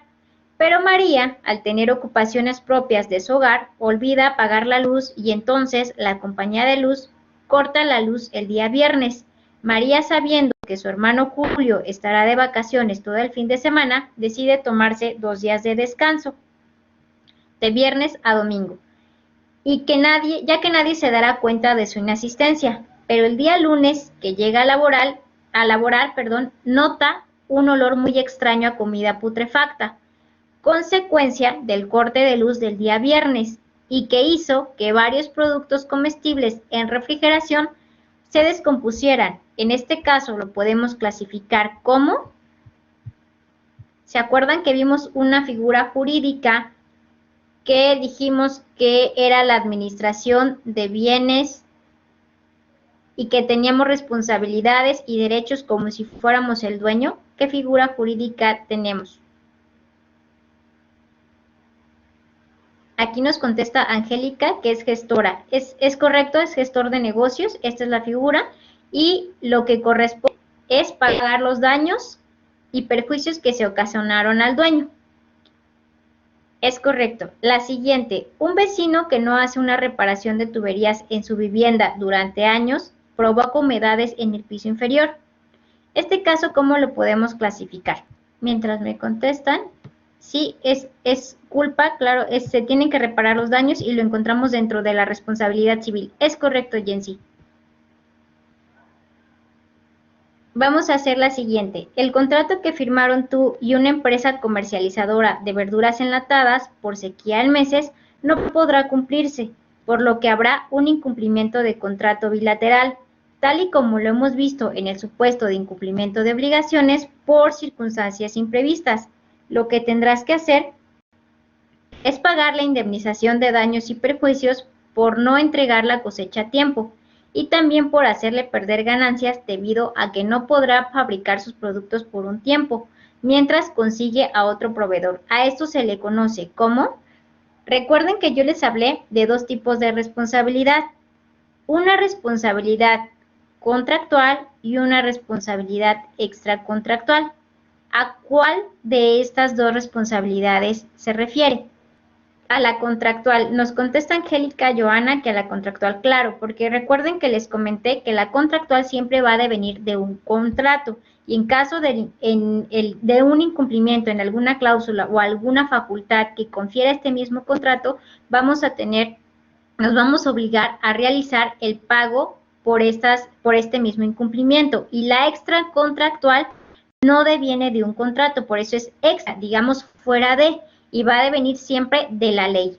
Pero María, al tener ocupaciones propias de su hogar, olvida apagar la luz y entonces la compañía de luz corta la luz el día viernes. María, sabiendo que su hermano Julio estará de vacaciones todo el fin de semana, decide tomarse 2 días de descanso, de viernes a domingo, ya que nadie se dará cuenta de su inasistencia. Pero el día lunes que llega a laborar, nota un olor muy extraño a comida putrefacta, consecuencia del corte de luz del día viernes, y que hizo que varios productos comestibles en refrigeración se descompusieran. En este caso lo podemos clasificar como, ¿se acuerdan que vimos una figura jurídica que dijimos que era la administración de bienes y que teníamos responsabilidades y derechos como si fuéramos el dueño, ¿qué figura jurídica tenemos? Aquí nos contesta Angélica, que es gestora. Es correcto, es gestor de negocios, esta es la figura, y lo que corresponde es pagar los daños y perjuicios que se ocasionaron al dueño. Es correcto. La siguiente, un vecino que no hace una reparación de tuberías en su vivienda durante años provoca humedades en el piso inferior. Este caso, ¿cómo lo podemos clasificar? Mientras me contestan, sí, es culpa, claro, se tienen que reparar los daños y lo encontramos dentro de la responsabilidad civil. Es correcto, Jensi. Vamos a hacer la siguiente. El contrato que firmaron tú y una empresa comercializadora de verduras enlatadas por sequía en meses no podrá cumplirse, por lo que habrá un incumplimiento de contrato bilateral, tal y como lo hemos visto en el supuesto de incumplimiento de obligaciones por circunstancias imprevistas. Lo que tendrás que hacer es pagar la indemnización de daños y perjuicios por no entregar la cosecha a tiempo, y también por hacerle perder ganancias debido a que no podrá fabricar sus productos por un tiempo, mientras consigue a otro proveedor. A esto se le conoce como, recuerden que yo les hablé de dos tipos de responsabilidad, una responsabilidad contractual y una responsabilidad extracontractual. ¿A cuál de estas dos responsabilidades se refiere? A la contractual. Nos contesta Angélica Joana que a la contractual, claro, porque recuerden que les comenté que la contractual siempre va a devenir de un contrato y en caso de un incumplimiento en alguna cláusula o alguna facultad que confiera este mismo contrato, nos vamos a obligar a realizar el pago por este mismo incumplimiento, y la extracontractual no deviene de un contrato, por eso es extra, digamos fuera de, y va a devenir siempre de la ley.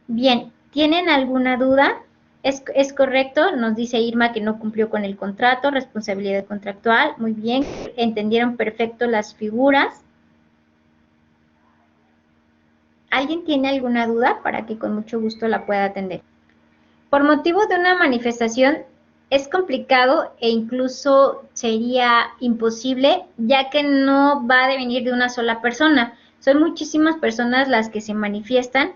Bien, ¿tienen alguna duda? ¿Es correcto? Nos dice Irma que no cumplió con el contrato, responsabilidad contractual. Muy bien, entendieron perfecto las figuras. ¿Alguien tiene alguna duda para que con mucho gusto la pueda atender? Por motivo de una manifestación es complicado e incluso sería imposible, ya que no va a devenir de una sola persona. Son muchísimas personas las que se manifiestan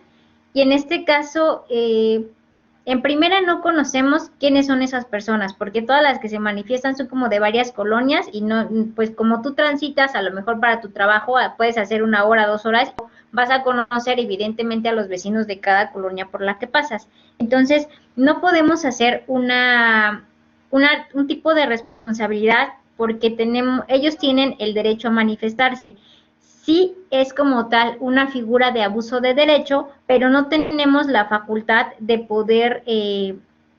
y en este caso, en primera no conocemos quiénes son esas personas, porque todas las que se manifiestan son como de varias colonias y no, pues como tú transitas, a lo mejor para tu trabajo puedes hacer 1 hora, 2 horas, vas a conocer evidentemente a los vecinos de cada colonia por la que pasas. Entonces, no podemos hacer un tipo de responsabilidad porque ellos tienen el derecho a manifestarse. Sí es como tal una figura de abuso de derecho, pero no tenemos la facultad de poder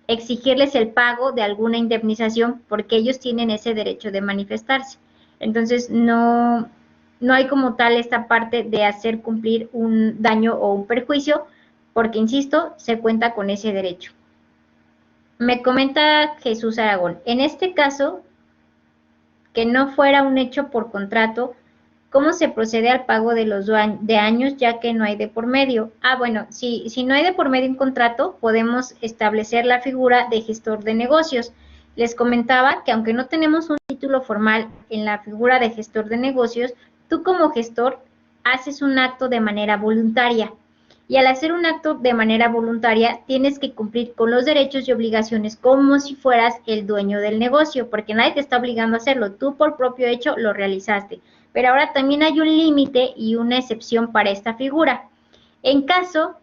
exigirles el pago de alguna indemnización porque ellos tienen ese derecho de manifestarse. Entonces, no hay como tal esta parte de hacer cumplir un daño o un perjuicio, porque, insisto, se cuenta con ese derecho. Me comenta Jesús Aragón, en este caso, que no fuera un hecho por contrato, ¿cómo se procede al pago de los de años ya que no hay de por medio? Bueno, si no hay de por medio un contrato, podemos establecer la figura de gestor de negocios. Les comentaba que aunque no tenemos un título formal en la figura de gestor de negocios, tú como gestor haces un acto de manera voluntaria. Y al hacer un acto de manera voluntaria, tienes que cumplir con los derechos y obligaciones como si fueras el dueño del negocio, porque nadie te está obligando a hacerlo, tú por propio hecho lo realizaste. Pero ahora también hay un límite y una excepción para esta figura. En caso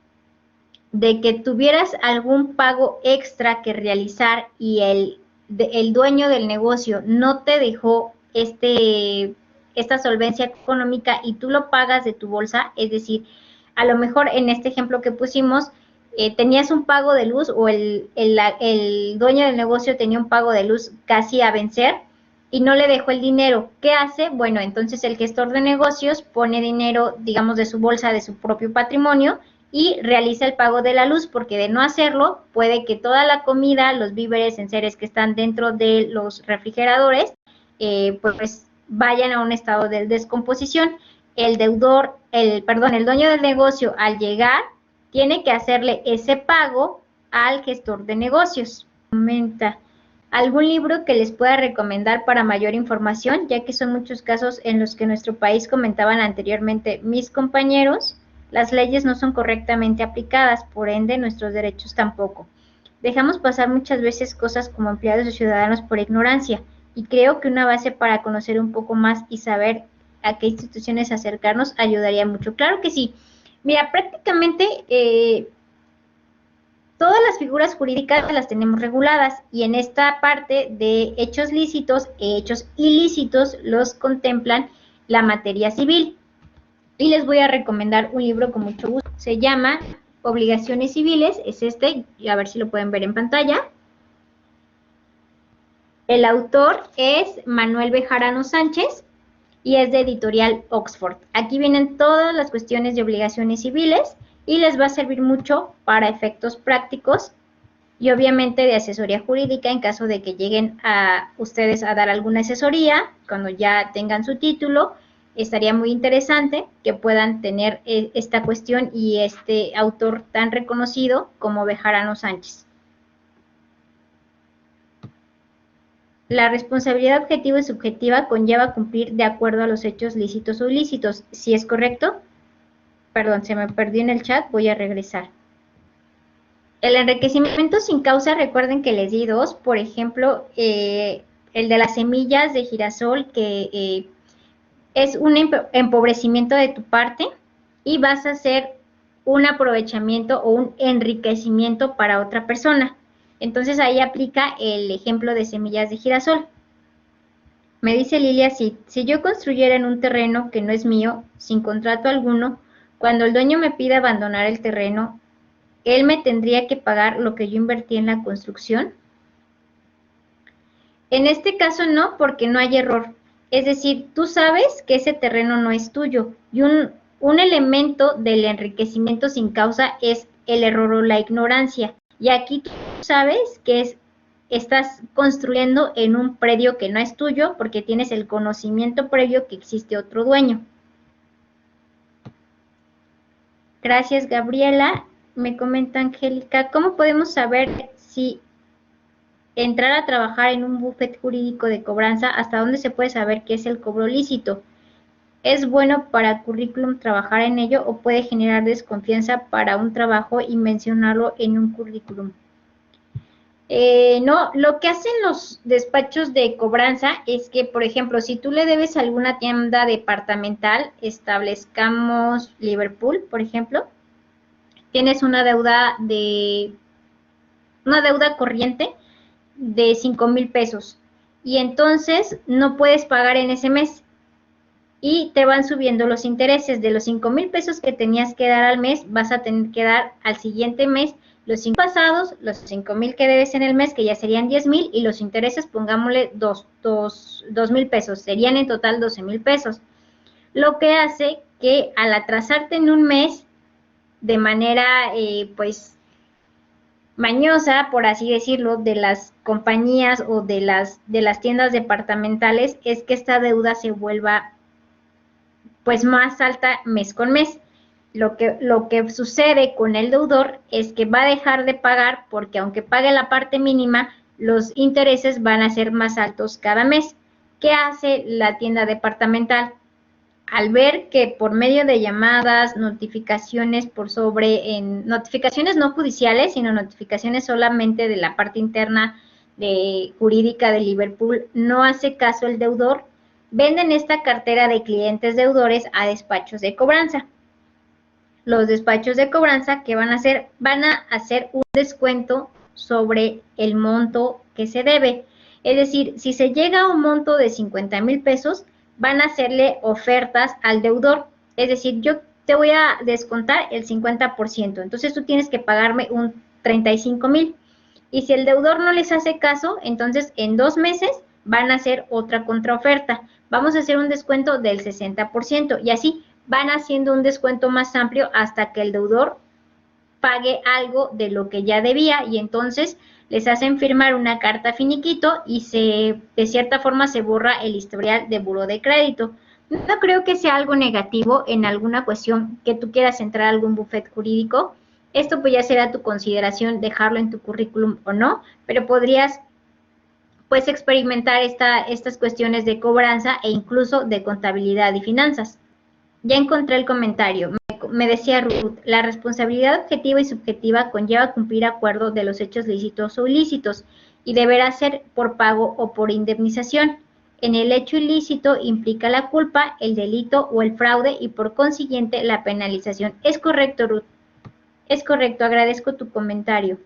de que tuvieras algún pago extra que realizar y el dueño del negocio no te dejó esta solvencia económica y tú lo pagas de tu bolsa, es decir, a lo mejor en este ejemplo que pusimos, tenías un pago de luz o el dueño del negocio tenía un pago de luz casi a vencer y no le dejó el dinero. ¿Qué hace? Bueno, entonces el gestor de negocios pone dinero, digamos, de su bolsa, de su propio patrimonio y realiza el pago de la luz, porque de no hacerlo puede que toda la comida, los víveres, enseres que están dentro de los refrigeradores, pues vayan a un estado de descomposición. El deudor el dueño del negocio al llegar tiene que hacerle ese pago al gestor de negocios. Comenta. ¿Algún libro que les pueda recomendar para mayor información? Ya que son muchos casos en los que en nuestro país, comentaban anteriormente mis compañeros, las leyes no son correctamente aplicadas, por ende nuestros derechos tampoco. Dejamos pasar muchas veces cosas como empleados o ciudadanos por ignorancia, y creo que una base para conocer un poco más y saber a qué instituciones acercarnos ayudaría mucho. Claro que sí. Mira, prácticamente todas las figuras jurídicas las tenemos reguladas, y en esta parte de hechos lícitos e hechos ilícitos los contemplan la materia civil. Y les voy a recomendar un libro con mucho gusto. Se llama Obligaciones Civiles, es este, a ver si lo pueden ver en pantalla. El autor es Manuel Bejarano Sánchez y es de Editorial Oxford. Aquí vienen todas las cuestiones de obligaciones civiles y les va a servir mucho para efectos prácticos y obviamente de asesoría jurídica en caso de que lleguen a ustedes a dar alguna asesoría cuando ya tengan su título. Estaría muy interesante que puedan tener esta cuestión y este autor tan reconocido como Bejarano Sánchez. La responsabilidad objetiva y subjetiva conlleva cumplir de acuerdo a los hechos lícitos o ilícitos. ¿Sí es correcto? Perdón, se me perdió en el chat, voy a regresar. El enriquecimiento sin causa, recuerden que les di dos, por ejemplo, el de las semillas de girasol, que es un empobrecimiento de tu parte y vas a hacer un aprovechamiento o un enriquecimiento para otra persona. Entonces ahí aplica el ejemplo de semillas de girasol. Me dice Lilia, si yo construyera en un terreno que no es mío, sin contrato alguno, cuando el dueño me pida abandonar el terreno, ¿él me tendría que pagar lo que yo invertí en la construcción? En este caso no, porque no hay error. Es decir, tú sabes que ese terreno no es tuyo y un elemento del enriquecimiento sin causa es el error o la ignorancia. Y aquí tú sabes que estás construyendo en un predio que no es tuyo porque tienes el conocimiento previo que existe otro dueño. Gracias, Gabriela. Me comenta Angélica, ¿cómo podemos saber si entrar a trabajar en un bufete jurídico de cobranza, hasta dónde se puede saber qué es el cobro lícito? ¿Es bueno para currículum trabajar en ello o puede generar desconfianza para un trabajo y mencionarlo en un currículum? No, lo que hacen los despachos de cobranza es que, por ejemplo, si tú le debes a alguna tienda departamental, establezcamos Liverpool, por ejemplo, tienes una deuda corriente de 5,000 pesos y entonces no puedes pagar en ese mes y te van subiendo los intereses. De los 5,000 pesos que tenías que dar al mes, vas a tener que dar al siguiente mes los 5 pasados, los 5,000 que debes en el mes, que ya serían 10,000, y los intereses, pongámosle 2,000 pesos, serían en total 12,000 pesos. Lo que hace que al atrasarte en un mes, de manera pues mañosa, por así decirlo, de las compañías o de las tiendas departamentales, es que esta deuda se vuelva pues más alta mes con mes. Lo que sucede con el deudor es que va a dejar de pagar porque aunque pague la parte mínima, los intereses van a ser más altos cada mes. ¿Qué hace la tienda departamental? Al ver que por medio de llamadas, notificaciones notificaciones no judiciales, sino notificaciones solamente de la parte interna jurídica de Liverpool, no hace caso el deudor, venden esta cartera de clientes deudores a despachos de cobranza. Los despachos de cobranza, ¿qué van a hacer? Van a hacer un descuento sobre el monto que se debe. Es decir, si se llega a un monto de 50,000 pesos, van a hacerle ofertas al deudor. Es decir, yo te voy a descontar el 50%, entonces tú tienes que pagarme un 35,000. Y si el deudor no les hace caso, entonces en 2 meses van a hacer otra contraoferta. Vamos a hacer un descuento del 60% y así van haciendo un descuento más amplio hasta que el deudor pague algo de lo que ya debía y entonces les hacen firmar una carta finiquito y de cierta forma se borra el historial de buró de crédito. No creo que sea algo negativo en alguna cuestión que tú quieras entrar a algún bufete jurídico. Esto pues ya será tu consideración dejarlo en tu currículum o no, pero podrías pues experimentar estas cuestiones de cobranza e incluso de contabilidad y finanzas. Ya encontré el comentario. Me decía Ruth, la responsabilidad objetiva y subjetiva conlleva cumplir acuerdo de los hechos lícitos o ilícitos y deberá ser por pago o por indemnización. En el hecho ilícito implica la culpa, el delito o el fraude y por consiguiente la penalización. Es correcto, Ruth. Es correcto, agradezco tu comentario.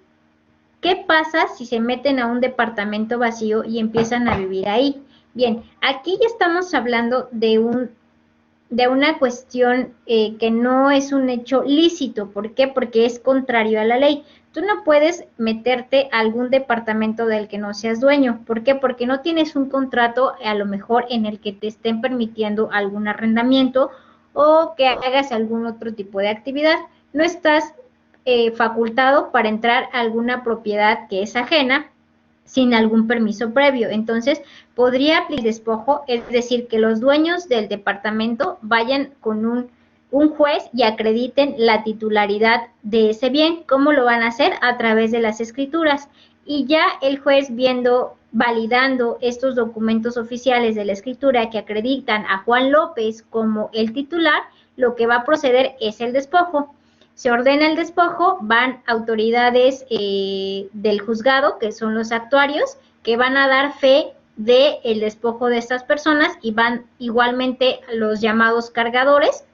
¿Qué pasa si se meten a un departamento vacío y empiezan a vivir ahí? Bien, aquí ya estamos hablando de una cuestión que no es un hecho lícito. ¿Por qué? Porque es contrario a la ley. Tú no puedes meterte a algún departamento del que no seas dueño. ¿Por qué? Porque no tienes un contrato a lo mejor en el que te estén permitiendo algún arrendamiento o que hagas algún otro tipo de actividad. No estás facultado para entrar a alguna propiedad que es ajena sin algún permiso previo. Entonces, podría aplicar despojo, es decir, que los dueños del departamento vayan con un juez y acrediten la titularidad de ese bien. ¿Cómo lo van a hacer? A través de las escrituras. Y ya el juez validando estos documentos oficiales de la escritura que acreditan a Juan López como el titular, lo que va a proceder es el despojo. Se ordena el despojo, van autoridades del juzgado, que son los actuarios, que van a dar fe del despojo de estas personas y van igualmente los llamados cargadores,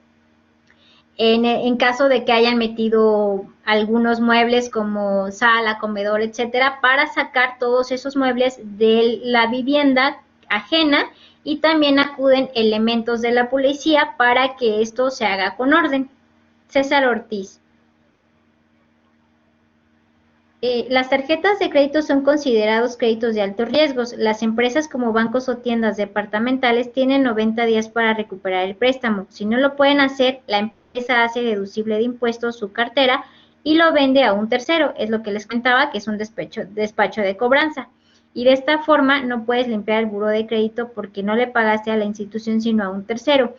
en caso de que hayan metido algunos muebles como sala, comedor, etcétera, para sacar todos esos muebles de la vivienda ajena y también acuden elementos de la policía para que esto se haga con orden. César Ortiz. Las tarjetas de crédito son considerados créditos de altos riesgos. Las empresas como bancos o tiendas departamentales tienen 90 días para recuperar el préstamo. Si no lo pueden hacer, la empresa hace deducible de impuestos su cartera y lo vende a un tercero. Es lo que les contaba, que es un despacho de cobranza. Y de esta forma no puedes limpiar el buró de crédito porque no le pagaste a la institución sino a un tercero.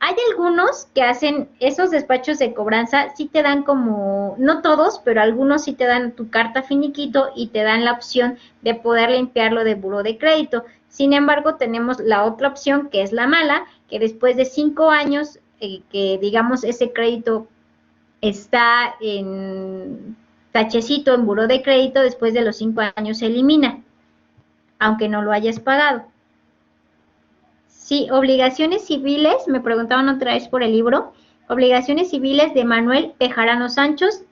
Hay algunos que hacen esos despachos de cobranza, sí te dan como, no todos, pero algunos sí te dan tu carta finiquito y te dan la opción de poder limpiarlo de buró de crédito. Sin embargo, tenemos la otra opción que es la mala, que después de 5 años, que digamos ese crédito está en tachecito en buró de crédito, después de los 5 años se elimina, aunque no lo hayas pagado. Sí, obligaciones civiles, me preguntaban otra vez por el libro, Obligaciones civiles de Manuel Bejarano Sánchez,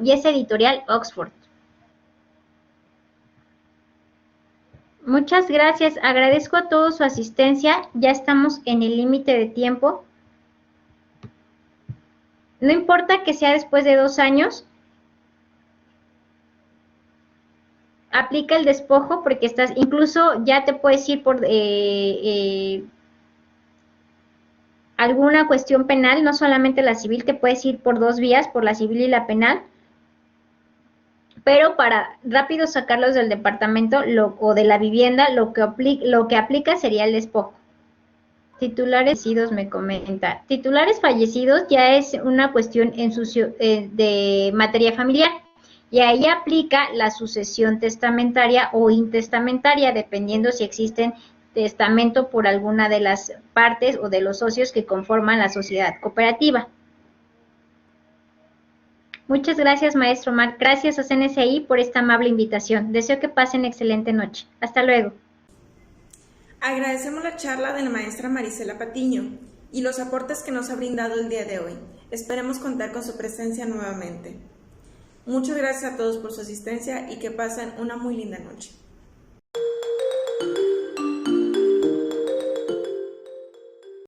y es editorial Oxford. Muchas gracias, agradezco a todos su asistencia, ya estamos en el límite de tiempo. No importa que sea después de 2 años, aplica el despojo porque incluso ya te puedes ir por alguna cuestión penal, no solamente la civil, te puedes ir por 2 vías, por la civil y la penal, pero para rápido sacarlos del departamento o de la vivienda, lo que aplica sería el despojo. Titulares fallecidos, me comenta. Titulares fallecidos ya es una cuestión de materia familiar. Y ahí aplica la sucesión testamentaria o intestamentaria, dependiendo si existen testamento por alguna de las partes o de los socios que conforman la sociedad cooperativa. Muchas gracias, maestro Omar. Gracias a CNCI por esta amable invitación. Deseo que pasen excelente noche. Hasta luego. Agradecemos la charla de la maestra Marisela Patiño y los aportes que nos ha brindado el día de hoy. Esperemos contar con su presencia nuevamente. Muchas gracias a todos por su asistencia y que pasen una muy linda noche.